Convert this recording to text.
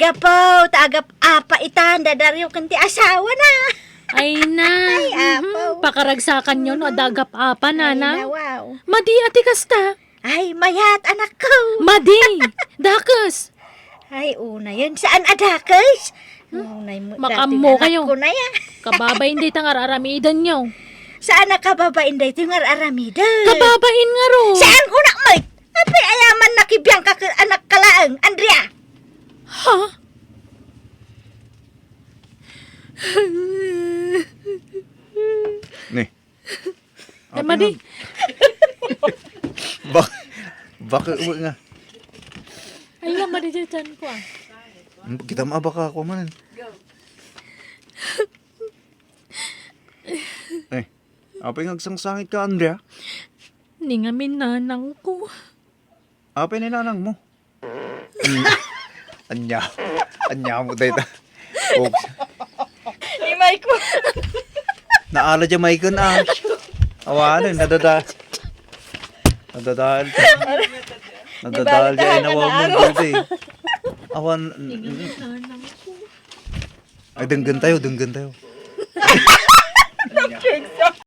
gapo, taagap apa itan, dadaryo kanti asawa na. Ay na. Ay, apaw. Pakaragsakan yun, o dagap apa, Ay, nana. wow. Madi, ati kasta. Ay, mayat, anak ko. Madi, dakas. Ay, una yun. Saan adakas? Unay mo, Makamo dating kayo. anak ko na yan. Kababay hindi tangar aramidan nyo. Saan nakababain da ito yung aramida? Kababain nga ro. Saan ko na, mate? Apay, ayaman nakibiyang ka anak kalaang, Andrea. Ha? Nih. Ay, Madi. Baka uwi nga. Ay, nga, Madi, dyan ko ah. Kita maabaka ako man. Apa yung agsangsangit ka, Andrea? Ni nga minanang ko. Apa yung ninanang mo? Anya mo tayo. Ni Mike mo. Naala dyan may kan ah. Awanin, nadadal ka. Nadadal dyan, inawa mo dito eh. Awan, Ni nga minanang ko. ay denggan tayo.